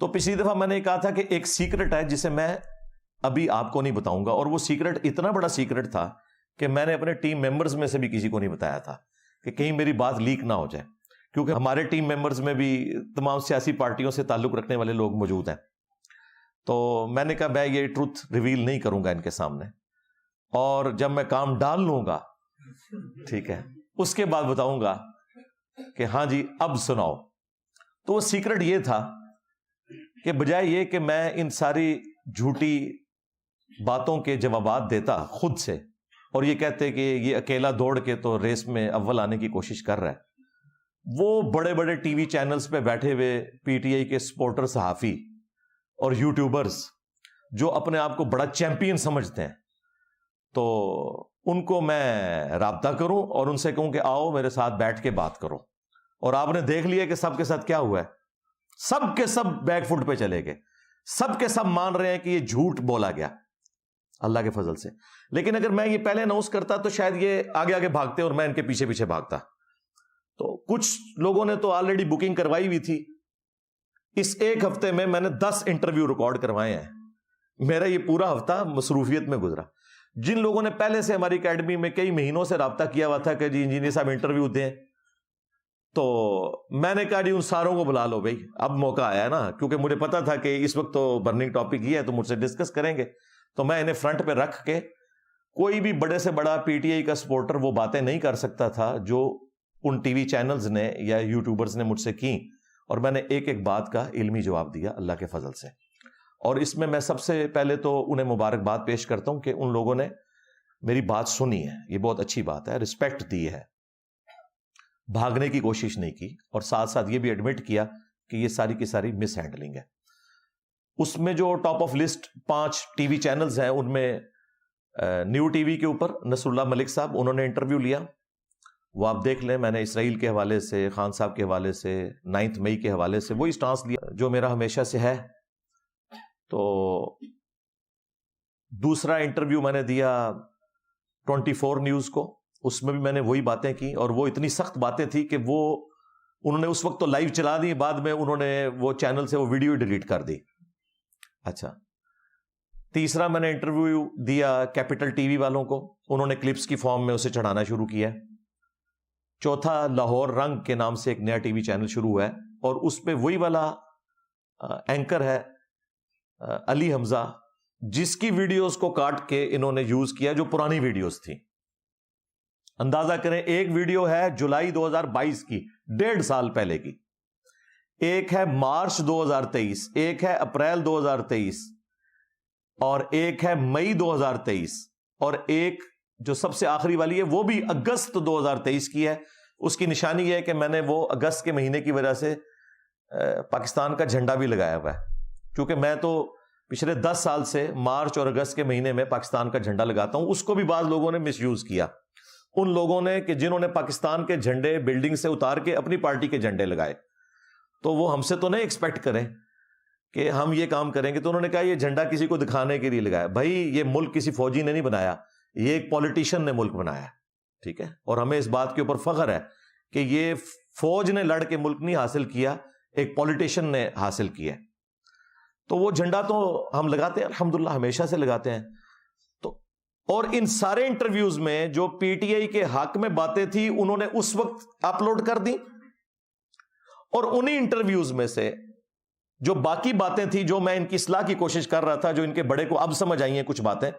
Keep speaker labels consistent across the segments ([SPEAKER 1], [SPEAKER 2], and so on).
[SPEAKER 1] تو پچھلی دفعہ میں نے کہا تھا کہ ایک سیکرٹ ہے جسے میں ابھی آپ کو نہیں بتاؤں گا، اور وہ سیکرٹ اتنا بڑا سیکرٹ تھا کہ میں نے اپنے ٹیم ممبرز میں سے بھی کسی کو نہیں بتایا تھا کہ کہیں میری بات لیک نہ ہو جائے، کیونکہ ہمارے ٹیم ممبرز میں بھی تمام سیاسی پارٹیوں سے تعلق رکھنے والے لوگ موجود ہیں۔ تو میں نے کہا میں یہ ٹروتھ ریویل نہیں کروں گا ان کے سامنے، اور جب میں کام ڈال لوں گا، ٹھیک ہے، اس کے بعد بتاؤں گا کہ ہاں جی اب سناؤ۔ تو وہ سیکرٹ یہ تھا کہ بجائے یہ کہ میں ان ساری جھوٹی باتوں کے جوابات دیتا خود سے، اور یہ کہتے کہ یہ اکیلا دوڑ کے تو ریس میں اول آنے کی کوشش کر رہا ہے، وہ بڑے بڑے ٹی وی چینلز پہ بیٹھے ہوئے پی ٹی آئی کے سپورٹر صحافی اور یوٹیوبرز جو اپنے آپ کو بڑا چیمپئن سمجھتے ہیں، تو ان کو میں رابطہ کروں اور ان سے کہوں کہ آؤ میرے ساتھ بیٹھ کے بات کرو۔ اور آپ نے دیکھ لیا کہ سب کے ساتھ کیا ہوا ہے، سب کے سب بیک فٹ پہ چلے گئے، سب کے سب مان رہے ہیں کہ یہ جھوٹ بولا گیا اللہ کے فضل سے۔ لیکن اگر میں یہ پہلے اناؤنس کرتا تو شاید یہ آگے آگے بھاگتے اور میں ان کے پیچھے پیچھے بھاگتا۔ تو کچھ لوگوں نے تو آلریڈی بکنگ کروائی ہوئی تھی۔ اس ایک ہفتے میں نے 10 انٹرویو ریکارڈ کروائے ہیں۔ میرا یہ پورا ہفتہ مصروفیت میں گزرا۔ جن لوگوں نے پہلے سے ہماری اکیڈمی میں کئی مہینوں سے رابطہ کیا ہوا تھا کہ جی انجینئر صاحب انٹرویو دیں، تو میں نے کہا جی ان ساروں کو بلا لو بھائی، اب موقع آیا ہے نا، کیونکہ مجھے پتا تھا کہ اس وقت تو برننگ ٹاپک یہ ہے تو مجھ سے ڈسکس کریں گے، تو میں انہیں فرنٹ پہ رکھ کے کوئی بھی بڑے سے بڑا پی ٹی آئی کا سپورٹر وہ باتیں نہیں کر سکتا تھا جو ان ٹی وی چینلز نے یا یوٹیوبرز نے مجھ سے کی، اور میں نے ایک ایک بات کا علمی جواب دیا اللہ کے فضل سے۔ اور اس میں سب سے پہلے تو انہیں مبارکباد پیش کرتا ہوں کہ ان لوگوں نے میری بات سنی ہے، یہ بہت اچھی بات ہے، رسپیکٹ دی ہے، بھاگنے کی کوشش نہیں کی، اور ساتھ ساتھ یہ بھی ایڈمٹ کیا کہ یہ ساری کی ساری مس ہینڈلنگ ہے۔ اس میں جو top of list 5 T V channels ہیں، ان میں نیو ٹی وی کے اوپر نصر اللہ ملک صاحب انہوں نے انٹرویو لیا، وہ آپ دیکھ لیں، میں نے اسرائیل کے حوالے سے، خان صاحب کے حوالے سے، 9 مئی کے حوالے سے وہی سٹانس لیا جو میرا ہمیشہ سے ہے۔ تو دوسرا انٹرویو میں نے دیا 24 نیوز کو، اس میں بھی میں نے وہی باتیں کی، اور وہ اتنی سخت باتیں تھی کہ وہ انہوں نے اس وقت تو لائیو چلا دی، بعد میں انہوں نے وہ چینل سے وہ ویڈیو ڈیلیٹ کر دی۔ اچھا، تیسرا میں نے انٹرویو دیا کیپٹل ٹی وی والوں کو، انہوں نے کلپس کی فارم میں اسے چڑھانا شروع کیا۔ چوتھا لاہور رنگ کے نام سے ایک نیا ٹی وی چینل شروع ہوا ہے، اور اس پہ وہی والا اینکر ہے علی حمزہ، جس کی ویڈیوز کو کاٹ کے انہوں نے یوز کیا جو پرانی ویڈیوز تھی۔ اندازہ کریں، ایک ویڈیو ہے جولائی 2022 کی، 1.5 سال پہلے کی، ایک ہے مارچ 2023، ایک ہے اپریل 2023، اور ایک ہے مئی 2023، اور ایک جو سب سے آخری والی ہے وہ بھی اگست 2023 کی ہے۔ اس کی نشانی یہ ہے کہ میں نے وہ اگست کے مہینے کی وجہ سے پاکستان کا جھنڈا بھی لگایا ہوا ہے، کیونکہ میں تو پچھلے 10 سال سے مارچ اور اگست کے مہینے میں پاکستان کا جھنڈا لگاتا ہوں۔ اس کو بھی بعض لوگوں نے مس یوز کیا، ان لوگوں نے کہ جنہوں نے پاکستان کے جھنڈے بلڈنگ سے اتار کے اپنی پارٹی کے جھنڈے لگائے، تو وہ ہم سے تو نہیں ایکسپیکٹ کریں کہ ہم یہ کام کریں گے۔ تو انہوں نے کہا یہ جھنڈا کسی کو دکھانے کے لیے لگایا۔ بھائی یہ ملک کسی فوجی نے نہیں بنایا، یہ ایک پولیٹیشین نے ملک بنایا، ٹھیک ہے، اور ہمیں اس بات کے اوپر فخر ہے کہ یہ فوج نے لڑ کے ملک نہیں حاصل کیا، ایک پولیٹیشین نے حاصل کیا۔ تو وہ جھنڈا تو ہم لگاتے ہیں الحمدللہ، ہمیشہ سے لگاتے ہیں۔ تو اور ان سارے انٹرویوز میں جو پی ٹی آئی کے حق میں باتیں تھی انہوں نے اس وقت اپلوڈ کر دی، اور انہی انٹرویوز میں سے جو باقی باتیں تھی جو میں ان کی اصلاح کی کوشش کر رہا تھا، جو ان کے بڑے کو اب سمجھ آئی ہیں کچھ باتیں،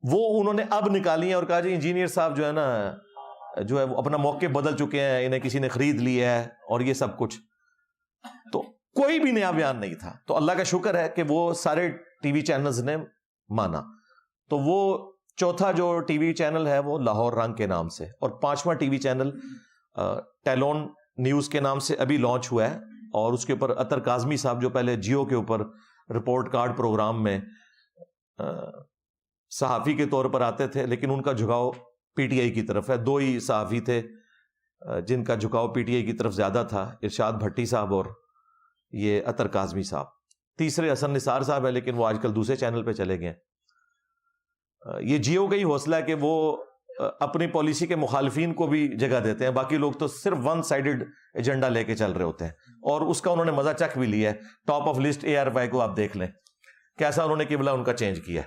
[SPEAKER 1] وہ انہوں نے اب نکالی ہیں اور کہا جی انجینئر صاحب جو ہے نا، جو ہے وہ اپنا موقع بدل چکے ہیں، انہیں کسی نے خرید لیا ہے اور یہ سب کچھ۔ تو کوئی بھی نیا بیان نہیں تھا، تو اللہ کا شکر ہے کہ وہ سارے ٹی وی چینلز نے مانا۔ تو وہ چوتھا جو ٹی وی چینل ہے وہ لاہور رنگ کے نام سے، اور 5واں T V channel talon news کے نام سے ابھی لانچ ہوا ہے، اور اس کے اوپر اطہر کاظمی صاحب جو پہلے جیو کے اوپر رپورٹ کارڈ پروگرام میں صحافی کے طور پر آتے تھے، لیکن ان کا جھکاؤ پی ٹی آئی کی طرف ہے۔ 2 ہی صحافی تھے جن کا جھکاؤ پی ٹی آئی کی طرف زیادہ تھا، ارشاد بھٹی صاحب اور یہ اطہر کاظمی صاحب۔ تیسرے حسن نثار صاحب ہے، لیکن وہ آج کل دوسرے چینل پہ چلے گئے۔ یہ جیو کا ہی حوصلہ ہے کہ وہ اپنی پالیسی کے مخالفین کو بھی جگہ دیتے ہیں، باقی لوگ تو صرف ون سائیڈڈ ایجنڈا لے کے چل رہے ہوتے ہیں، اور اس کا انہوں نے مزہ چکھ بھی لیا ہے. ٹاپ آف لسٹ ARY کو آپ دیکھ لیں کیسا انہوں نے قبلہ ان کا چینج کیا.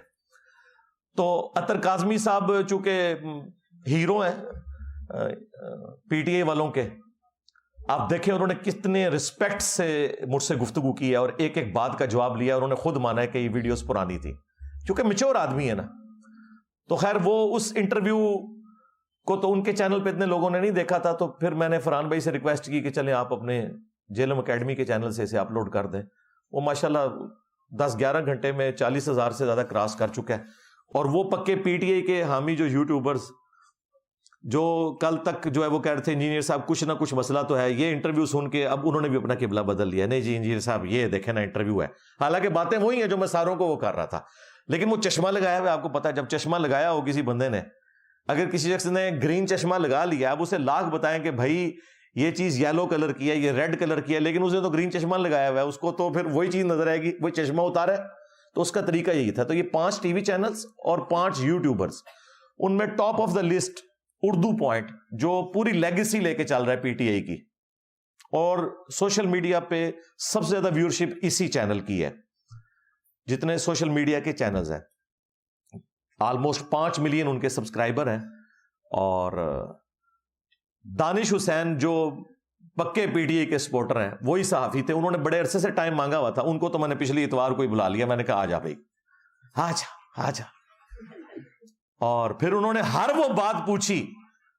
[SPEAKER 1] تو اطہر کاظمی صاحب چونکہ ہیرو ہیں PTI والوں کے, آپ دیکھیں انہوں نے کتنے رسپیکٹ سے مجھ سے گفتگو کی ہے اور ایک ایک بات کا جواب لیا. انہوں نے خود مانا ہے کہ یہ ویڈیوز پرانی تھی, کیونکہ میچور آدمی ہے نا. تو خیر وہ اس انٹرویو کو تو ان کے چینل پہ اتنے لوگوں نے نہیں دیکھا تھا, تو پھر میں نے فرحان بھائی سے ریکویسٹ کی کہ چلیں آپ اپنے جیلم اکیڈمی کے چینل سے اسے اپلوڈ کر دیں. وہ ماشاءاللہ 10-11 گھنٹے میں 40,000 سے زیادہ کراس کر چکا ہے. اور وہ پکے PTI کے حامی جو یوٹیوبرز جو کل تک جو ہے وہ کہہ رہے تھے انجینئر صاحب کچھ نہ کچھ مسئلہ تو ہے, یہ انٹرویو سن کے اب انہوں نے بھی اپنا قبلہ بدل لیا. نہیں جی انجینئر صاحب یہ دیکھیں نا انٹرویو ہے, حالانکہ باتیں وہی ہیں جو میں ساروں کو وہ کر رہا تھا, لیکن وہ چشمہ لگایا ہوا. آپ کو پتا ہے جب چشمہ لگایا ہو کسی بندے نے, اگر کسی شخص نے گرین چشمہ لگا لیا, اب اسے لاکھ بتائیں کہ بھائی یہ چیز یلو کلر کی ہے, یہ ریڈ کلر کی ہے, لیکن اس نے تو گرین چشمہ لگایا ہوا ہے, اس کو تو پھر وہی چیز نظر آئے گی, وہی چشمہ اتارا ہے. تو اس کا طریقہ یہی تھا. تو یہ 5 ٹی وی چینلز اور 5 یوٹیوبرز, ان میں top of the list Urdu point جو پوری لیگیسی لے کے چل رہا ہے PTI کی, اور سوشل میڈیا پہ سب سے زیادہ ویورشپ اسی چینل کی ہے. جتنے سوشل میڈیا کے چینلز ہیں آلموسٹ 5 ملین ان کے سبسکرائبر ہیں. اور دانش حسین جو پکے PTI کے سپورٹر ہیں, وہی صحافی تھے, انہوں نے بڑے عرصے سے ٹائم مانگا ہوا تھا. ان کو تو میں نے پچھلی اتوار کو ہی بلا لیا, میں نے کہا آ جا بھائی آ جا. اور پھر انہوں نے ہر وہ بات پوچھی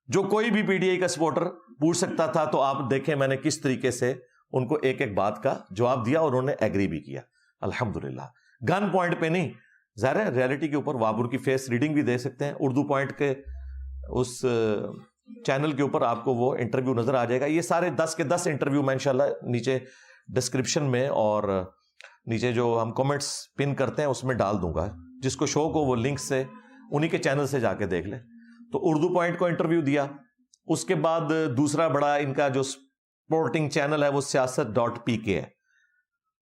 [SPEAKER 1] جو کوئی بھی PTI کا سپورٹر پوچھ سکتا تھا. تو آپ دیکھیں میں نے کس طریقے سے ان کو ایک ایک بات کا جواب دیا, اور انہوں نے ایگری بھی کیا الحمدللہ. گن پوائنٹ پہ نہیں, ظاہر ہے ریئلٹی کے اوپر آپ ان کی فیس ریڈنگ بھی دے سکتے ہیں. اردو پوائنٹ کے اس چینل کے اوپر آپ کو وہ انٹرویو نظر آ جائے گا. یہ سارے 10 کے 10 انٹرویو میں انشاءاللہ نیچے ڈسکرپشن میں اور نیچے جو ہم کمنٹس پن کرتے ہیں اس میں ڈال دوں گا. جس کو شوق ہو وہ لنک سے انہی کے چینل سے جا کے دیکھ لیں. تو اردو پوائنٹ کو انٹرویو دیا. اس کے بعد دوسرا بڑا ان کا جو سپورٹنگ چینل ہے وہ سیاست.pk ہے,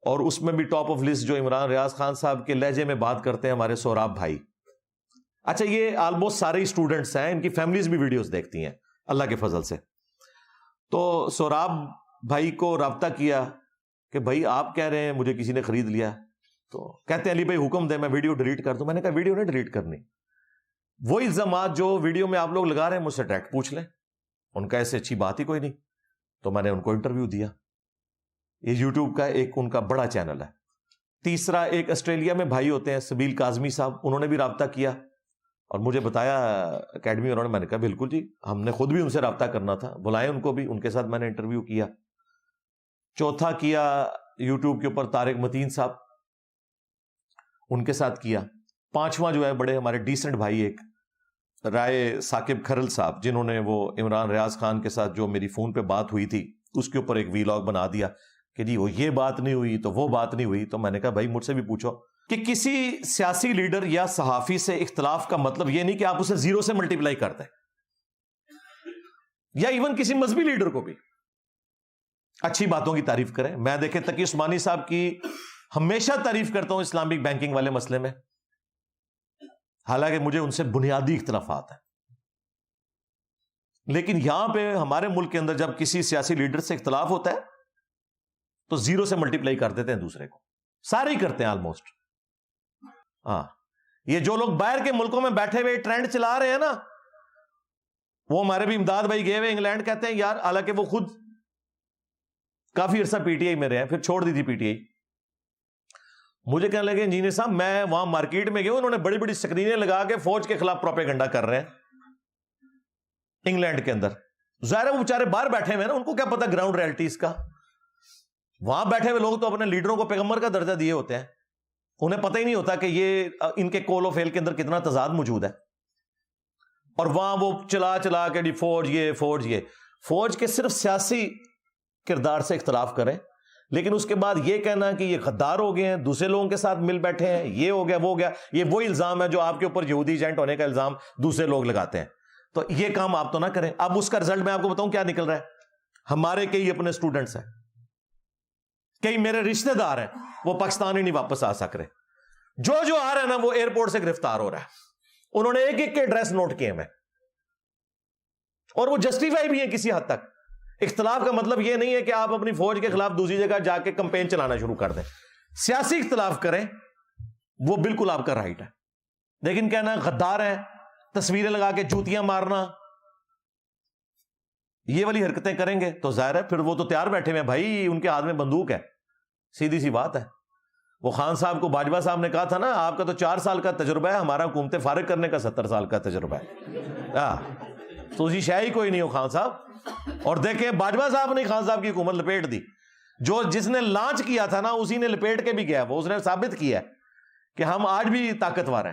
[SPEAKER 1] اور اس میں بھی ٹاپ آف لسٹ جو عمران ریاض خان صاحب کے لہجے میں بات کرتے ہیں ہمارے سوراب بھائی. اچھا یہ آلموسٹ سارے اسٹوڈنٹس ہیں, ان کی فیملیز بھی ویڈیوز دیکھتی ہیں اللہ کے فضل سے. تو سوراب بھائی کو رابطہ کیا کہ بھائی آپ کہہ رہے ہیں مجھے کسی نے خرید لیا, تو کہتے ہیں علی بھائی حکم دے میں ویڈیو ڈیلیٹ کر دوں. میں نے کہا ویڈیو نہیں ڈیلیٹ کرنی, وہ الزامات جو ویڈیو میں آپ لوگ لگا رہے ہیں مجھ سے ڈائریکٹ پوچھ لیں, ان کا ایسے اچھی بات ہی کوئی نہیں. تو میں نے ان کو انٹرویو دیا. یہ یوٹیوب کا ایک ان کا بڑا چینل ہے. تیسرا ایک آسٹریلیا میں بھائی ہوتے ہیں سبیل کاظمی صاحب, انہوں نے بھی رابطہ کیا اور مجھے بتایا اکیڈمی والوں نے. میں نے کہا بالکل جی, ہم نے خود بھی ان سے رابطہ کرنا تھا, بلائے ان کو بھی, ان کے ساتھ میں نے انٹرویو کیا. چوتھا کیا یوٹیوب کے اوپر طارق متین صاحب, ان کے ساتھ کیا. پانچواں جو ہے بڑے ہمارے ڈیسنٹ بھائی ایک رائے ثاقب کھرل صاحب, جنہوں نے وہ عمران ریاض خان کے ساتھ جو میری فون پہ بات ہوئی تھی اس کے اوپر ایک ویلاگ بنا دیا کہ جی وہ یہ بات نہیں ہوئی تو وہ بات نہیں ہوئی. تو میں نے کہا بھائی مجھ سے بھی پوچھو کہ کسی سیاسی لیڈر یا صحافی سے اختلاف کا مطلب یہ نہیں کہ آپ اسے 0 سے ملٹیپلائی کر دیں, یا ایون کسی مذہبی لیڈر کو بھی اچھی باتوں کی تعریف کریں. میں دیکھیں تقی عثمانی صاحب کی ہمیشہ تعریف کرتا ہوں اسلامک بینکنگ والے مسئلے میں, حالانکہ مجھے ان سے بنیادی اختلافات ہیں. لیکن یہاں پہ ہمارے ملک کے اندر جب کسی سیاسی لیڈر سے اختلاف ہوتا ہے تو 0 سے ملٹیپلائی کر دیتے ہیں دوسرے کو, سارے ہی کرتے ہیں آلموسٹ. ہاں یہ جو لوگ باہر کے ملکوں میں بیٹھے ہوئے ٹرینڈ چلا رہے ہیں نا, وہ ہمارے بھی امداد بھائی گئے ہوئے انگلینڈ, کہتے ہیں یار, حالانکہ وہ خود کافی عرصہ PTI میں رہے ہیں, پھر چھوڑ دی تھی PTI. مجھے کہنے لگے انجینئر صاحب میں وہاں مارکیٹ میں گیا, انہوں نے بڑی بڑی سکرینیں لگا کے فوج کے خلاف پروپیگنڈا کر رہے ہیں انگلینڈ کے اندر. ظاہر ہے وہ بیچارے باہر بیٹھے ہوئے ہیں نا, ان کو کیا پتا گراؤنڈ ریئلٹیز کا. وہاں بیٹھے ہوئے لوگ تو اپنے لیڈروں کو پیغمبر کا درجہ دیے ہوتے ہیں, انہیں پتہ ہی نہیں ہوتا کہ یہ ان کے کول و فیل کے اندر کتنا تضاد موجود ہے. اور وہاں وہ چلا کے جی فوج یہ فوج کے صرف سیاسی کردار سے اختلاف کریں, لیکن اس کے بعد یہ کہنا کہ یہ غدار ہو گئے ہیں, دوسرے لوگوں کے ساتھ مل بیٹھے ہیں, یہ ہو گیا وہ ہو گیا, یہ وہی الزام ہے جو آپ کے اوپر یہودی ایجنٹ ہونے کا الزام دوسرے لوگ لگاتے ہیں. تو یہ کام آپ تو نہ کریں. اب اس کا رزلٹ میں آپ کو بتاؤں کیا نکل رہا ہے. ہمارے کئی اپنے اسٹوڈنٹس ہیں, کئی میرے رشتہ دار ہیں, وہ پاکستان ہی نہیں واپس آ سک رہے. جو آ رہا ہے نا وہ ایئرپورٹ سے گرفتار ہو رہا ہے. انہوں نے ایک ایک کے ایڈریس نوٹ کیے ہیں, اور وہ جسٹیفائی بھی ہیں کسی حد تک. اختلاف کا مطلب یہ نہیں ہے کہ آپ اپنی فوج کے خلاف دوسری جگہ جا کے کمپین چلانا شروع کر دیں. سیاسی اختلاف کریں, وہ بالکل آپ کا رائٹ ہے, لیکن کہنا غدار ہے, تصویریں لگا کے جوتیاں مارنا, یہ والی حرکتیں کریں گے تو ظاہر ہے پھر وہ تو تیار بیٹھے ہوئے بھائی, ان کے ہاتھ میں بندوق ہے, سیدھی سی بات ہے. وہ خان صاحب کو باجوہ صاحب نے کہا تھا نا, آپ کا تو 4 سال کا تجربہ ہے, ہمارا حکومتیں فارغ کرنے کا 70 سال کا تجربہ ہے. تو اسی شے ہی کوئی نہیں ہو خان صاحب. اور دیکھیں باجوہ صاحب نے خان صاحب کی حکومت لپیٹ دی, جس نے لانچ کیا تھا نا اسی نے لپیٹ کے بھی گیا, وہ اس نے ثابت کیا کہ ہم آج بھی طاقتور ہیں.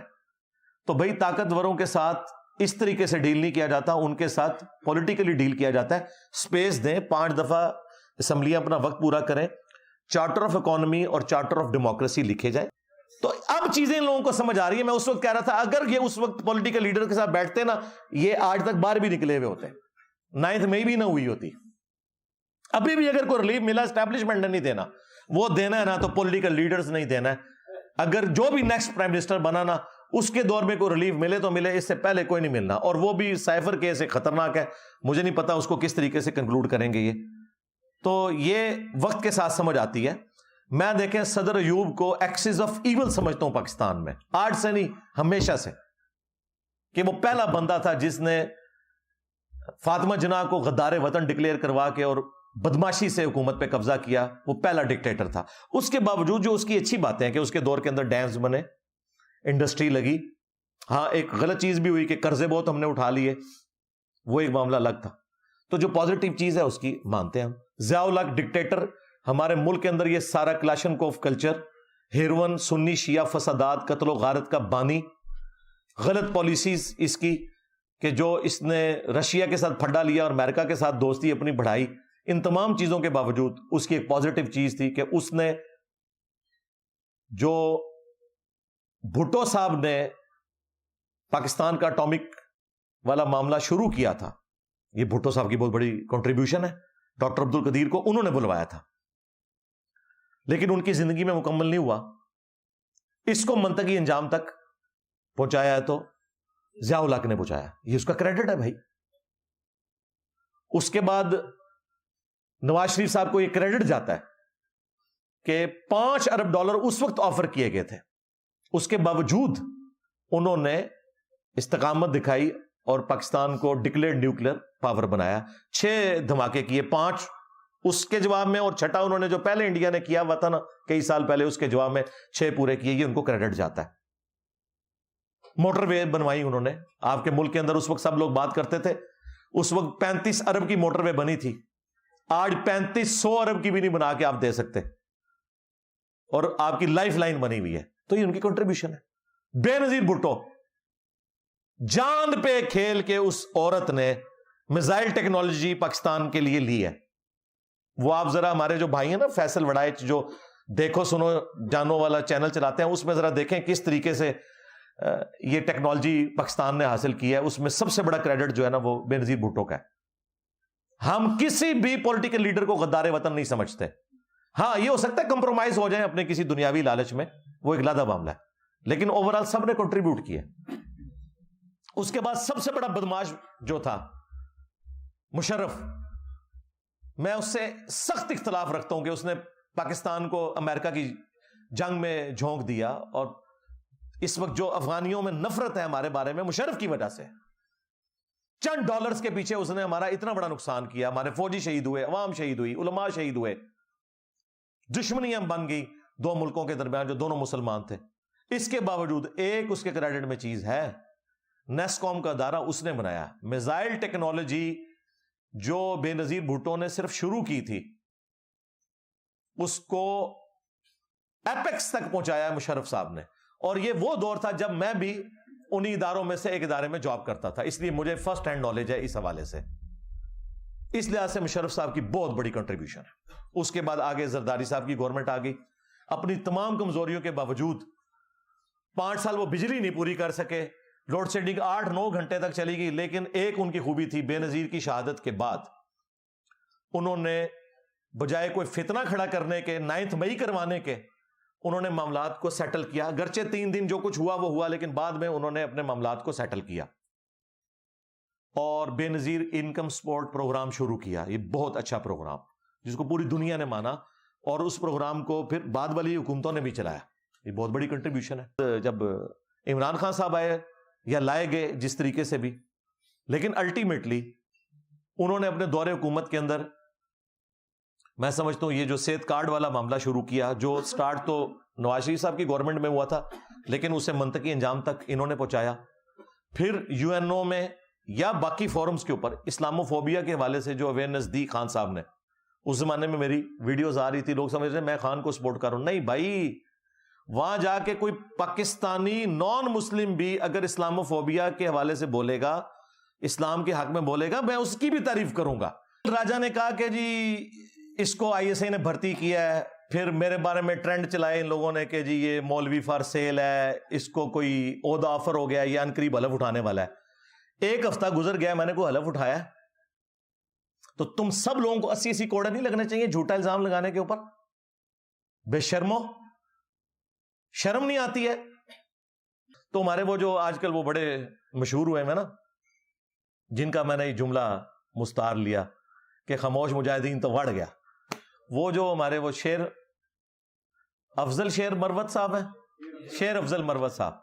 [SPEAKER 1] تو بھائی طاقتوروں کے ساتھ اس طریقے سے ڈیل نہیں کیا جاتا, ان کے ساتھ پولیٹیکلی ڈیل کیا جاتا ہے. سپیس دیں, 5 دفعہ اسمبلیاں اپنا وقت پورا کریں, چارٹر آف اکانومی اور چارٹر آف ڈیموکریسی لکھے جائیں. تو اب چیزیں لوگوں کو سمجھ آ رہی ہیں. میں اس وقت کہہ رہا تھا اگر یہ اس وقت پولیٹیکل لیڈر کے ساتھ بیٹھتے نا, یہ آج تک باہر بھی نکلے ہوئے ہوتے, 9 مئی بھی نہ ہوئی ہوتی. ابھی بھی اگر کوئی ریلیف ملا, اسٹیبلشمنٹ نے نہیں دینا, وہ دینا ہے نا تو پولیٹیکل لیڈرز نہیں دینا ہے. اگر جو بھی نیکسٹ پرائم منسٹر بنا نا, اس کے دور میں کوئی ریلیف ملے تو ملے, اس سے پہلے کوئی نہیں ملنا. اور وہ بھی سائفر کیس ایک خطرناک ہے, مجھے نہیں پتا اس کو کس طریقے سے کنکلوڈ کریں گے. یہ تو یہ وقت کے ساتھ سمجھ آتی ہے. میں دیکھیں صدر ایوب کو ایکسس آف ایول سمجھتا ہوں پاکستان میں, آج سے نہیں ہمیشہ سے, کہ وہ پہلا بندہ تھا جس نے فاطمہ جناح کو غدار وطن ڈکلیئر کروا کے اور بدماشی سے حکومت پہ قبضہ کیا. وہ پہلا ڈکٹیٹر تھا. اس کے باوجود جو اس کی اچھی باتیں ہیں کہ اس کے دور کے اندر ڈیمز بنے, انڈسٹری لگی. ہاں ایک غلط چیز بھی ہوئی کہ قرضے بہت ہم نے اٹھا لیے, وہ ایک معاملہ الگ تھا. تو جو پازیٹیو چیز ہے اس کی مانتے ہیں ہم. ضیاء الحق ڈکٹیٹر, ہمارے ملک کے اندر یہ سارا کلاشنکوف کلچر, ہیروئن, سنی شیعہ فسادات, قتل و غارت کا بانی, غلط پالیسیز اس کی کہ جو اس نے رشیا کے ساتھ پھڈا لیا اور امریکہ کے ساتھ دوستی اپنی بڑھائی. ان تمام چیزوں کے باوجود اس کی ایک پازیٹیو چیز تھی کہ اس نے جو بھٹو صاحب نے پاکستان کا اٹامک والا معاملہ شروع کیا تھا, یہ بھٹو صاحب کی بہت بڑی کنٹریبیوشن ہے. ڈاکٹر عبد القدیر کو انہوں نے بلوایا تھا, لیکن ان کی زندگی میں مکمل نہیں ہوا. اس کو منطقی انجام تک پہنچایا ہے تو ضیاء الحق نے پہنچایا, یہ اس کا کریڈٹ ہے بھائی. اس کے بعد نواز شریف صاحب کو یہ کریڈٹ جاتا ہے کہ $5 ارب اس وقت آفر کیے گئے تھے, اس کے باوجود انہوں نے استقامت دکھائی اور پاکستان کو ڈکلیئرڈ نیوکلیر پاور بنایا. 6 دھماکے کیے, 5 اس کے جواب میں, اور 6 انہوں نے جو پہلے انڈیا نے کیا ہوا تھا نا کئی سال پہلے, اس کے جواب میں 6 پورے کیے. یہ ان کو کریڈٹ جاتا ہے. موٹر وے بنوائی انہوں نے. آپ کے ملک کے اندر اس وقت سب لوگ بات کرتے تھے, اس وقت 35 ارب کی موٹر وے بنی تھی, آج 3500 ارب کی بھی نہیں بنا کے آپ دے سکتے, اور آپ کی لائف لائن بنی ہوئی ہے. تو یہ ان کی کنٹریبیوشن ہے. بے نظیر بھٹو, جان پہ کھیل کے اس عورت نے میزائل ٹیکنالوجی پاکستان کے لیے لی ہے. وہ آپ ذرا ہمارے جو بھائی ہیں نا فیصل وڑائچ, جو دیکھو سنو جانو والا چینل چلاتے ہیں, اس میں ذرا دیکھیں کس طریقے سے یہ ٹیکنالوجی پاکستان نے حاصل کی ہے. اس میں سب سے بڑا کریڈٹ جو ہے نا وہ بے نظیر بھٹو کا ہے. ہم کسی بھی پولیٹیکل لیڈر کو غدار وطن نہیں سمجھتے. ہاں یہ ہو سکتا ہے کمپرومائز ہو جائیں اپنے کسی دنیاوی لالچ میں, وہ ایک علیحدہ معاملہ ہے, لیکن اوورآل سب نے کنٹریبیوٹ کیا. اس کے بعد سب سے بڑا بدماش جو تھا مشرف, میں اس سے سخت اختلاف رکھتا ہوں کہ اس نے پاکستان کو امریکہ کی جنگ میں جھونک دیا, اور اس وقت جو افغانیوں میں نفرت ہے ہمارے بارے میں مشرف کی وجہ سے, چند ڈالرز کے پیچھے اس نے ہمارا اتنا بڑا نقصان کیا. ہمارے فوجی شہید ہوئے, عوام شہید ہوئی, علماء شہید ہوئے, دشمنیاں بن گئی 2 ملکوں کے درمیان جو دونوں مسلمان تھے. اس کے باوجود ایک اس کے کریڈٹ میں چیز ہے, نیسکوم کا ادارہ اس نے بنایا. میزائل ٹیکنالوجی جو بے نظیر بھٹو نے صرف شروع کی تھی, اس کو ایپیکس تک پہنچایا مشرف صاحب نے. اور یہ وہ دور تھا جب میں بھی انہی اداروں میں سے ایک ادارے میں جاب کرتا تھا, اس لیے مجھے فرسٹ ہینڈ نالج ہے اس حوالے سے. اس لحاظ سے مشرف صاحب کی بہت بڑی کنٹریبیوشن ہے. اس کے بعد آگے زرداری صاحب کی گورنمنٹ آ گئی. اپنی تمام کمزوریوں کے باوجود 5 سال وہ بجلی نہیں پوری کر سکے, لوڈ شیڈنگ 8-9 گھنٹے تک چلی گئی. لیکن ایک ان کی خوبی تھی, بے نظیر کی شہادت کے بعد انہوں نے بجائے کوئی فتنہ کھڑا کرنے کے, 9 مئی کروانے کے, انہوں نے معاملات کو سیٹل کیا. گرچہ 3 دن جو کچھ ہوا وہ ہوا, لیکن بعد میں انہوں نے اپنے معاملات کو سیٹل کیا. اور بے نظیر انکم سپورٹ پروگرام شروع کیا. یہ بہت اچھا پروگرام جس کو پوری دنیا نے مانا, اور اس پروگرام کو پھر بعد والی حکومتوں نے بھی چلایا. یہ بہت بڑی کنٹریبیوشن ہے. جب عمران خان صاحب آئے یا لائے گئے جس طریقے سے بھی, لیکن الٹیمیٹلی انہوں نے اپنے دور حکومت کے اندر میں سمجھتا ہوں یہ جو صحت کارڈ والا معاملہ شروع کیا, جو سٹارٹ تو نواز شریف صاحب کی گورنمنٹ میں ہوا تھا لیکن اسے منطقی انجام تک انہوں نے پہنچایا. پھر یو این او میں یا باقی فورمز کے اوپر اسلامو فوبیا کے حوالے سے جو اویئرنیس دی خان صاحب نے, اس زمانے میں میری ویڈیوز آ رہی تھی, لوگ سمجھ رہے میں خان کو سپورٹ کر رہا ہوں. نہیں بھائی, وہاں جا کے کوئی پاکستانی نان مسلم بھی اگر اسلامو فوبیا کے حوالے سے بولے گا, اسلام کے حق میں بولے گا, میں اس کی بھی تعریف کروں گا. راجہ نے کہا کہ جی اس کو آئی ایس آئی نے بھرتی کیا ہے, پھر میرے بارے میں ٹرینڈ چلائے ان لوگوں نے کہ جی یہ مولوی فار سیل ہے, اس کو کوئی عہدہ آفر ہو گیا, یہ عنقریب حلف اٹھانے والا ہے. ایک ہفتہ گزر گیا, میں نے کوئی حلف اٹھایا, تو تم سب لوگوں کو 80 کوڑے نہیں لگنے چاہیے جھوٹا الزام لگانے کے اوپر؟ بے شرمو, شرم نہیں آتی ہے؟ تو ہمارے وہ جو آج کل وہ بڑے مشہور ہوئے ہیں نا, جن کا میں نے یہ جملہ مستعار لیا کہ خاموش مجاہدین تو وڑ گیا, وہ جو ہمارے وہ شیر افضل شیر مروت صاحب ہیں, شیر افضل مروت صاحب,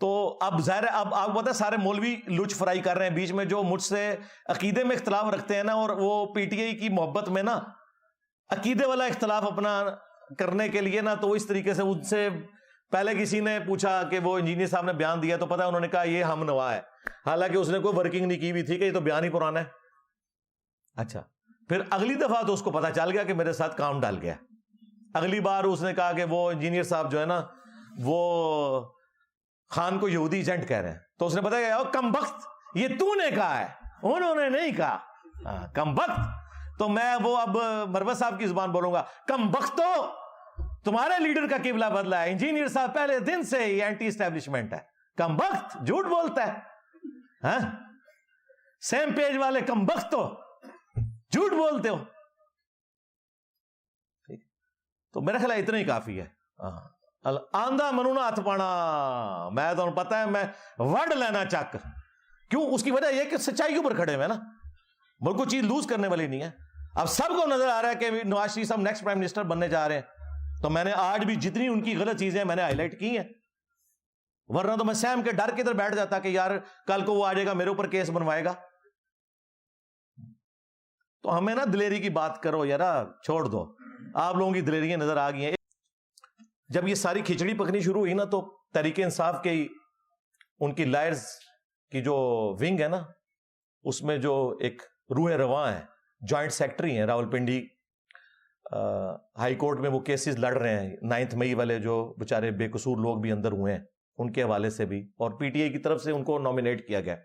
[SPEAKER 1] تو اب ظاہر ہے اب آپ پتہ ہے سارے مولوی لچ فرائی کر رہے ہیں بیچ میں, جو مجھ سے عقیدے میں اختلاف رکھتے ہیں نا, اور وہ پی ٹی آئی کی محبت میں نا عقیدے والا اختلاف اپنا کرنے کے لیے نا, تو وہ اس طریقے سے ان سے پہلے کسی نے پوچھا کہ وہ انجینئر صاحب نے بیان دیا, تو پتہ انہوں نے کہا یہ ہم نوا ہے, حالانکہ اس نے کوئی ورکنگ نہیں کی ہوئی تھی کہ یہ تو بیان ہی پرانا ہے. اچھا, پھر اگلی دفعہ تو اس کو پتہ چل گیا کہ میرے ساتھ کام ڈال گیا. اگلی بار اس نے کہا کہ وہ انجینئر صاحب جو ہے نا وہ خان کو یہودی ایجنٹ کہہ رہے ہیں, تو اس نے بتایا کم بخت یہ تو نے کہا ہے, انہوں نے نہیں کہا, کم بخت. تو میں وہ اب مروت صاحب کی زبان بولوں گا, کم بخت تو تمہارے لیڈر کا قبلہ بدلا ہے, انجینئر صاحب پہلے دن سے ہی اینٹی اسٹیبلشمنٹ ہے, کم بخت جھوٹ بولتا ہے, سیم پیج والے کم بخت تو جھوٹ بولتے ہو. تو میرا خیال اتنا ہی کافی ہے. آندھا منونا ہاتھ پانا, میں تو پتا ہے میں ورڈ لینا چک, کیوں؟ اس کی وجہ یہ کہ سچائی کے اوپر کھڑے ہوئے نا, ملک کو چیز لوز کرنے والی نہیں ہے. اب سب کو نظر آ رہا ہے کہ نواز شریف صاحب نیکسٹ پرائم منسٹر بننے جا رہے ہیں, تو میں نے آج بھی جتنی ان کی غلط چیزیں میں نے ہائی لائٹ کی ہیں, ورنہ تو میں سیم کے ڈر کے ادھر بیٹھ جاتا کہ یار کل کو وہ آ جائے گا میرے اوپر کیس بنوائے گا. تو ہمیں نا دلیری کی بات کرو یار, چھوڑ دو, آپ لوگوں کی دلیریاں نظر آ گئی ہیں. جب یہ ساری کھچڑی پکنی شروع ہوئی نا, تو تحریک انصاف کے ان کی لائرز کی جو ونگ ہے نا, اس میں جو ایک روح رواں ہے, جوائنٹ سیکٹری ہیں راولپنڈی ہائی کورٹ میں, وہ کیسز لڑ رہے ہیں 9 مئی والے, جو بےچارے بے قصور لوگ بھی اندر ہوئے ہیں, ان کے حوالے سے بھی, اور پی ٹی آئی کی طرف سے ان کو نامینیٹ کیا گیا.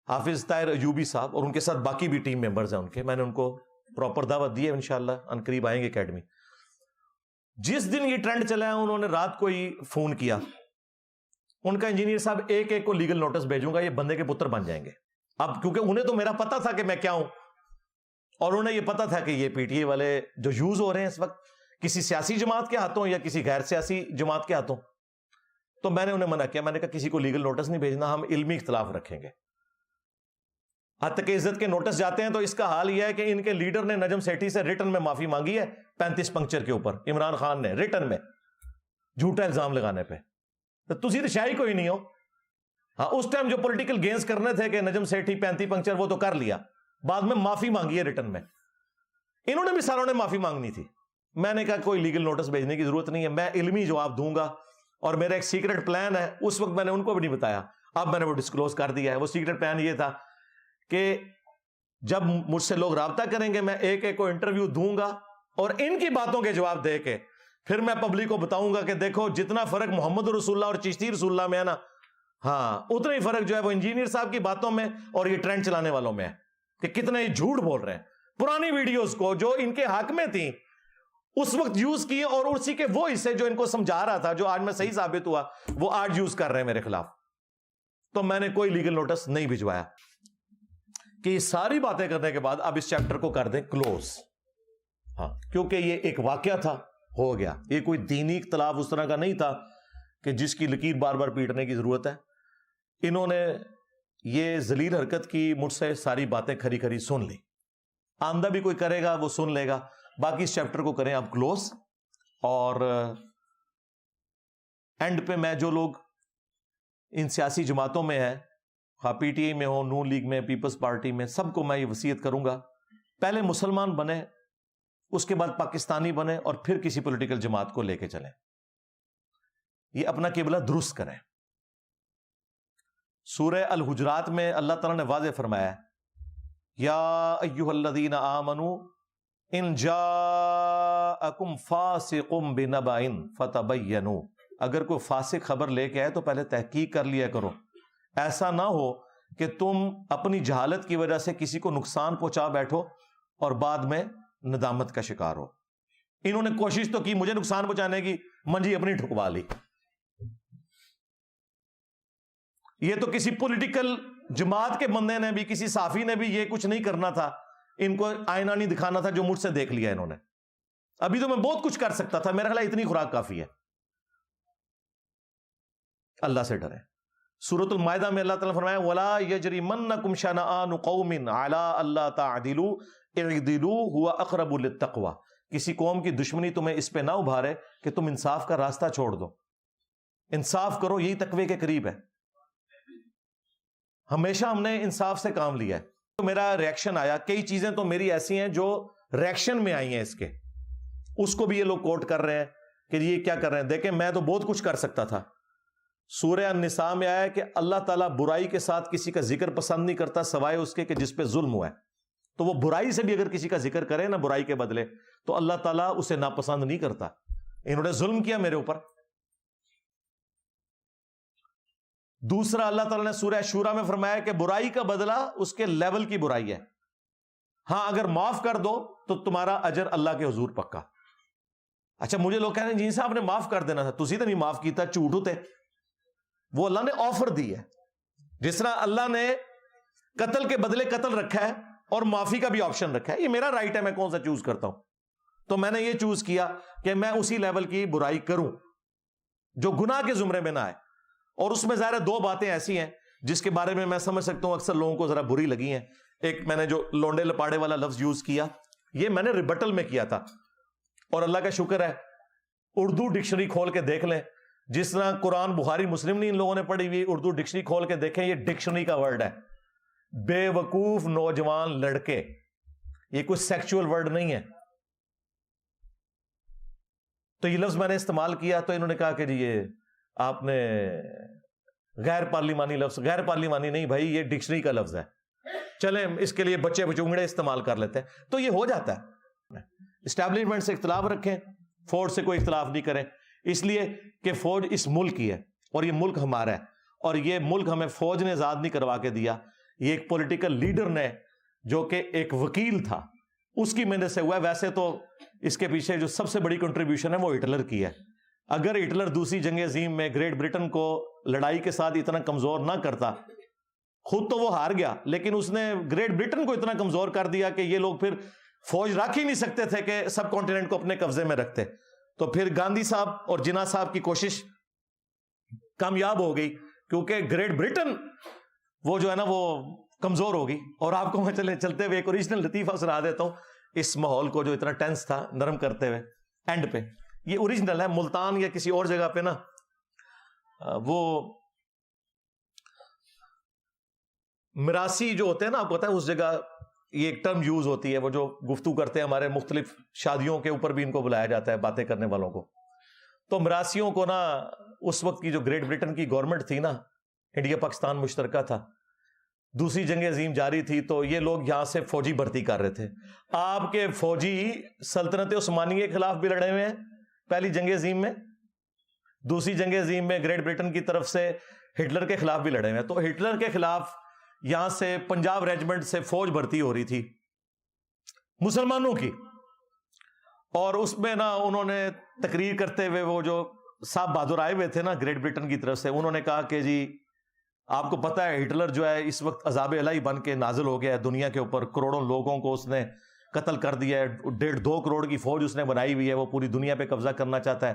[SPEAKER 1] حافظ طاہر ایوبی صاحب اور ان کے ساتھ باقی بھی ٹیم ممبرز ہیں ان کے, میں نے ان کو پراپر دعوت دی ہے, انشاءاللہ عنقریب آئیں گے اکیڈمی. جس دن یہ ٹرینڈ چلا ہے انہوں نے رات کو ہی فون کیا, ان کا انجینئر صاحب ایک ایک کو لیگل نوٹس بھیجوں گا, یہ بندے کے پتر بن جائیں گے. اب کیونکہ انہیں تو میرا پتا تھا کہ میں کیا ہوں, اور انہیں یہ پتا تھا کہ یہ پی ٹی اے والے جو یوز ہو رہے ہیں اس وقت کسی سیاسی جماعت کے ہاتھوں یا کسی غیر سیاسی جماعت کے ہاتھوں, تو میں نے انہیں منع کیا. میں نے کہا کسی کو لیگل نوٹس نہیں بھیجنا, ہم علمی اختلاف رکھیں گے. حتی کہ عزت کے نوٹس جاتے ہیں تو اس کا حال یہ ہے کہ ان کے لیڈر نے نجم سیٹھی سے ریٹن میں معافی مانگی ہے 35 پنکچر کے اوپر, عمران خان نے ریٹن میں, جھوٹا الزام لگانے پہ. تو تسی تو شاہی کوئی نہیں ہو. ہاں اس ٹائم جو پولیٹیکل گینز کرنے تھے کہ نجم سیٹھی 35 پنکچر, وہ تو کر لیا, بعد میں معافی مانگی ہے ریٹن میں. انہوں نے بھی ساروں نے معافی مانگنی تھی. میں نے کہا کوئی لیگل نوٹس بھیجنے کی ضرورت نہیں ہے, میں علمی جواب دوں گا, اور میرا ایک سیکرٹ پلان ہے, اس وقت میں نے ان کو بھی نہیں بتایا, اب میں نے وہ ڈسکلوز کر دیا ہے. وہ سیکرٹ پلان یہ تھا کہ جب مجھ سے لوگ رابطہ کریں گے میں ایک ایک کو انٹرویو دوں گا, اور ان کی باتوں کے جواب دے کے پھر میں پبلک کو بتاؤں گا کہ دیکھو جتنا فرق محمد رسول اللہ اور چشتی رسول اللہ میں ہے نا, ہاں اتنا ہی فرق جو ہے وہ انجینئر صاحب کی باتوں میں اور یہ ٹرینڈ چلانے والوں میں ہے, کہ کتنے جھوٹ بول رہے ہیں. پرانی ویڈیوز کو جو ان کے حق میں تھیں اس وقت یوز کیے, اور اسی کے وہ حصے جو ان کو سمجھا رہا تھا, جو آج میں صحیح ثابت ہوا, وہ آج یوز کر رہے ہیں میرے خلاف. تو میں نے کوئی لیگل نوٹس نہیں بھجوایا کہ یہ ساری باتیں کرنے کے بعد اب اس چیپٹر کو کر دیں کلوز. ہاں, کیونکہ یہ ایک واقعہ تھا, ہو گیا. یہ کوئی دینی اختلاف اس طرح کا نہیں تھا کہ جس کی لکیر بار بار پیٹنے کی ضرورت ہے. انہوں نے یہ ذلیل حرکت کی مجھ سے ساری باتیں کھری کھری سن لی. آمدہ بھی کوئی کرے گا وہ سن لے گا. باقی اس چیپٹر کو کریں آپ کلوز. اور اینڈ پہ میں جو لوگ ان سیاسی جماعتوں میں ہیں، خواہ پی ٹی آئی میں ہو، نون لیگ میں، پیپلز پارٹی میں، سب کو میں یہ وصیت کروں گا، پہلے مسلمان بنے، اس کے بعد پاکستانی بنے، اور پھر کسی پولیٹیکل جماعت کو لے کے چلیں. یہ اپنا قبلہ درست کریں. سورہ الحجرات میں اللہ تعالیٰ نے واضح فرمایا، یا ایھا الذین آمنوا ان جاءکم فاسق بنبأ فتبینوا. اگر کوئی فاسق خبر لے کے آئے تو پہلے تحقیق کر لیا کرو. ایسا نہ ہو کہ تم اپنی جہالت کی وجہ سے کسی کو نقصان پہنچا بیٹھو اور بعد میں ندامت کا شکار ہو. انہوں نے کوشش تو کی مجھے نقصان پہنچانے کی، منجی اپنی ٹھکوا لی. یہ تو کسی پولیٹیکل جماعت کے بندے نے بھی، کسی صحافی نے بھی یہ کچھ نہیں کرنا تھا. ان کو آئینہ نہیں دکھانا تھا جو مجھ سے دیکھ لیا انہوں نے. ابھی تو میں بہت کچھ کر سکتا تھا، میرا خیال ہے اتنی خوراک کافی ہے. اللہ سے ڈریں. سورۃ المائدہ میں اللہ تعالیٰ فرمایا، وَلَا يَجْرِمَنَّكُمْ شَنَآنُ قَوْمٍ عَلَىٰ أَلَّا تَعْدِلُوا اعْدِلُوا هُوَ أَقْرَبُ لِلتَّقْوَىٰ. کسی قوم کی دشمنی تمہیں اس پہ نہ ابھارے کہ تم انصاف کا راستہ چھوڑ دو. انصاف کرو، یہی تقوی کے قریب ہے. ہمیشہ ہم نے انصاف سے کام لیا ہے. تو میرا ریئیکشن آیا، کئی چیزیں تو میری ایسی ہیں جو ریئیکشن میں آئی ہیں اس کے، اس کو بھی یہ لوگ کوٹ کر رہے ہیں کہ یہ کیا کر رہے ہیں. دیکھیں میں تو بہت کچھ کر سکتا تھا. سورہ النساء میں آیا ہے کہ اللہ تعالیٰ برائی کے ساتھ کسی کا ذکر پسند نہیں کرتا سوائے اس کے کہ جس پہ ظلم ہوا ہے. تو وہ برائی سے بھی اگر کسی کا ذکر کرے نا برائی کے بدلے، تو اللہ تعالیٰ اسے ناپسند نہیں کرتا. انہوں نے ظلم کیا میرے اوپر. دوسرا اللہ تعالیٰ نے سورہ شورا میں فرمایا کہ برائی کا بدلہ اس کے لیول کی برائی ہے. ہاں اگر معاف کر دو تو تمہارا اجر اللہ کے حضور پکا. اچھا مجھے لوگ کہہ رہے ہیں جی صاحب نے معاف کر دینا تھا، تسی تو نہیں معاف کیتا، جھوٹ ہوتے. وہ اللہ نے آفر دی ہے. جس طرح اللہ نے قتل کے بدلے قتل رکھا ہے اور معافی کا بھی آپشن رکھا ہے. یہ میرا رائٹ ہے، میں کون سا چوز کرتا ہوں. تو میں نے یہ چوز کیا کہ میں اسی لیول کی برائی کروں جو گناہ کے زمرے میں نہ آئے. اور اس میں ظاہر دو باتیں ایسی ہیں جس کے بارے میں سمجھ سکتا ہوں اکثر لوگوں کو ذرا بری لگی ہیں. ایک میں نے جو لونڈے لپاڑے والا لفظ یوز کیا، یہ میں نے ریبٹل میں کیا تھا. اور اللہ کا شکر ہے اردو ڈکشنری کھول کے دیکھ لیں. جس طرح قرآن بخاری مسلم نہیں ان لوگوں نے پڑھی ہوئی، اردو ڈکشنری کھول کے دیکھیں، یہ ڈکشنری کا ورڈ ہے. بے وقوف نوجوان لڑکے، یہ کوئی سیکچول ورڈ نہیں ہے. تو یہ لفظ میں نے استعمال کیا تو انہوں نے کہا کہ جی یہ آپ نے غیر پارلیمانی لفظ. غیر پارلیمانی نہیں بھائی، یہ ڈکشنری کا لفظ ہے. چلیں اس کے لیے بچے بچونگڑے استعمال کر لیتے ہیں. تو یہ ہو جاتا ہے. اسٹیبلشمنٹ سے اختلاف رکھیں، فوج سے کوئی اختلاف نہیں کریں، اس لیے کہ فوج اس ملک کی ہے اور یہ ملک ہمارا ہے. اور یہ ملک ہمیں فوج نے آزاد نہیں کروا کے دیا، یہ ایک پولیٹیکل لیڈر نے جو کہ ایک وکیل تھا اس کی محنت سے ہوا ہے. ویسے تو اس کے پیچھے جو سب سے بڑی کنٹریبیوشن ہے وہ ہٹلر کی ہے. اگر ہٹلر دوسری جنگ عظیم میں گریٹ برٹن کو لڑائی کے ساتھ اتنا کمزور نہ کرتا، خود تو وہ ہار گیا لیکن اس نے گریٹ برٹن کو اتنا کمزور کر دیا کہ یہ لوگ پھر فوج رکھ ہی نہیں سکتے تھے کہ سب کانٹیننٹ کو اپنے قبضے میں رکھتے. تو پھر گاندھی صاحب اور جناح صاحب کی کوشش کامیاب ہو گئی کیونکہ گریٹ برٹن وہ جو ہے نا وہ کمزور ہوگی. اور آپ کو میں چلتے ہوئے ایک اوریجنل لطیفہ سنا دیتا ہوں اس ماحول کو جو اتنا ٹینس تھا نرم کرتے ہوئے. اینڈ پہ یہ اوریجنل ہے، ملتان یا کسی اور جگہ پہ نا وہ مراسی جو ہوتے ہیں نا، آپ کو پتا ہے اس جگہ یہ ایک ٹرم یوز ہوتی ہے، وہ جو گفتگو کرتے ہیں ہمارے مختلف شادیوں کے اوپر بھی ان کو بلایا جاتا ہے باتیں کرنے والوں کو. تو مراسیوں کو نا اس وقت کی جو گریٹ برٹن کی گورنمنٹ تھی نا، انڈیا پاکستان مشترکہ تھا، دوسری جنگ عظیم جاری تھی، تو یہ لوگ یہاں سے فوجی بھرتی کر رہے تھے. آپ کے فوجی سلطنت عثمانیہ کے خلاف بھی لڑے ہوئے ہیں پہلی جنگ عظیم میں، دوسری جنگ عظیم میں گریٹ برٹن کی طرف سے ہٹلر کے خلاف بھی لڑے ہوئے ہیں. تو ہٹلر کے خلاف یہاں سے پنجاب ریجمنٹ سے فوج بھرتی ہو رہی تھی مسلمانوں کی، اور اس میں نا انہوں نے تقریر کرتے ہوئے وہ جو صاحب بہادر آئے ہوئے تھے نا گریٹ برٹن کی طرف سے، انہوں نے کہا کہ جی آپ کو پتہ ہے ہٹلر جو ہے اس وقت عذاب الہی بن کے نازل ہو گیا ہے دنیا کے اوپر، کروڑوں لوگوں کو اس نے قتل کر دیا ہے، 1.5-2 کروڑ کی فوج اس نے بنائی ہوئی ہے، وہ پوری دنیا پہ قبضہ کرنا چاہتا ہے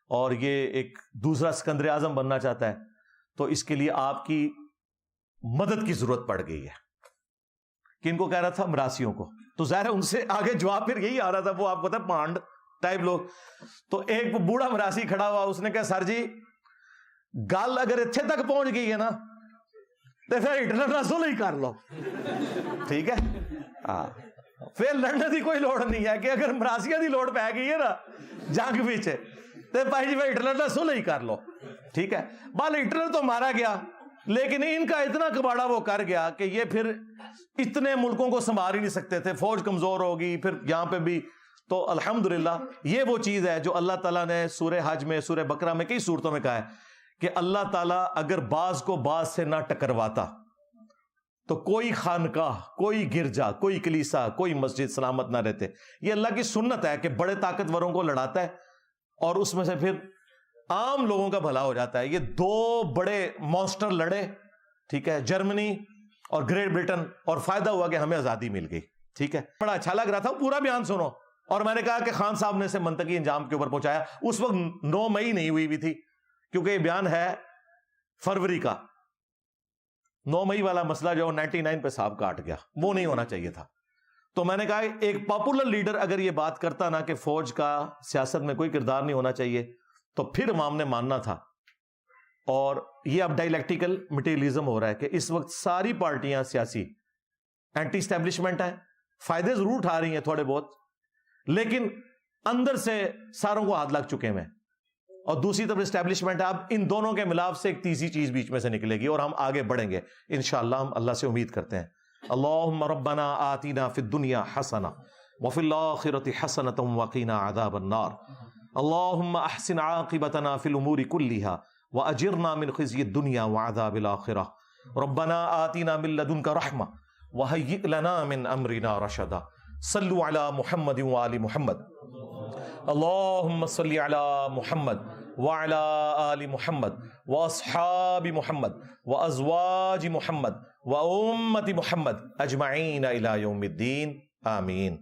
[SPEAKER 1] اور یہ ایک دوسرا سکندر اعظم بننا چاہتا ہے. تو اس کے لیے آپ کی مدد کی ضرورت پڑ گئی ہے. کن کو کہہ رہا تھا؟ مراسیوں کو. تو ظاہر ہے ان سے آگے جواب پھر یہی آ رہا تھا, وہ آپ کو پتا پانڈ ٹائپ لوگ. تو ایک بوڑھا مراسی کھڑا ہوا, اس نے کہا سر جی گل اگر اتنے تک پہنچ گئی ہے نا تو پھر ہٹلر نہ سلح ہی کر لو. ٹھیک ہے, ہاں پھر لڑنے کی کوئی لوڑ نہیں ہے کہ اگر مراسیاں دی لوڑ پی گئی ہے نا جنگ پیچھے تو بھائی جی ہٹلر نہ سلح ہی کر لو. ٹھیک ہے, بال ہٹلر تو مارا گیا لیکن ان کا اتنا کباڑا وہ کر گیا کہ یہ پھر اتنے ملکوں کو سنبھال ہی نہیں سکتے تھے, فوج کمزور ہوگی پھر یہاں پہ بھی. تو الحمدللہ یہ وہ چیز ہے جو اللہ تعالیٰ نے سورہ حج میں, سورہ بقرہ میں, کئی سورتوں میں کہا ہے کہ اللہ تعالیٰ اگر بعض کو بعض سے نہ ٹکرواتا تو کوئی خانقاہ, کوئی گرجا, کوئی کلیسا, کوئی مسجد سلامت نہ رہتے. یہ اللہ کی سنت ہے کہ بڑے طاقتوروں کو لڑاتا ہے اور اس میں سے پھر عام لوگوں کا بھلا ہو جاتا ہے. یہ دو بڑے مانسٹر لڑے, ٹھیک ہے, جرمنی اور گریٹ برٹن, اور فائدہ ہوا کہ ہمیں آزادی مل گئی. ٹھیک ہے, بڑا اچھا لگ رہا تھا, پورا بیان سنو. اور میں نے کہا کہ خان صاحب نے اسے منطقی انجام کے اوپر پہنچایا. اس وقت 9 مئی نہیں ہوئی بھی تھی کیونکہ یہ بیان ہے فروری کا. 9 مئی والا مسئلہ جو 99 پہ صاحب کاٹ گیا, وہ نہیں ہونا چاہیے تھا. تو میں نے کہا ایک پاپولر لیڈر اگر یہ بات کرتا نا کہ فوج کا سیاست میں کوئی کردار نہیں ہونا چاہیے تو پھر عوام نے ماننا تھا. اور یہ اب ڈائلیکٹیکل مٹیریلزم ہو رہا ہے کہ اس وقت ساری پارٹیاں سیاسی اینٹی اسٹیبلشمنٹ ہیں, فائدے ضرور اٹھا رہی ہیں تھوڑے بہت, لیکن اندر سے ساروں کو ہاتھ لگ چکے ہیں. اور دوسری طرف اسٹیبلشمنٹ ہے. اب ان دونوں کے ملاپ سے ایک تیسری چیز بیچ میں سے نکلے گی اور ہم آگے بڑھیں گے انشاءاللہ. ہم اللہ سے امید کرتے ہیں. اللہم ربنا آتنا فی الدنیا حسنہ وفی الآخرۃ حسنۃ وقنا عذاب النار. اللہم احسن عاقبتنا فی الامور کلھا واجرنا من خزی الدنیا وعذاب الآخرہ. ربنا آتنا من لدنک رحمہ وہیئ لنا من امرنا رشدا. صلوا علی محمد وآل محمد. اللہم صلی علی محمد وعلی آل محمد واصحاب محمد وازواج محمد وامت محمد اجمعین الی یوم الدین. آمین.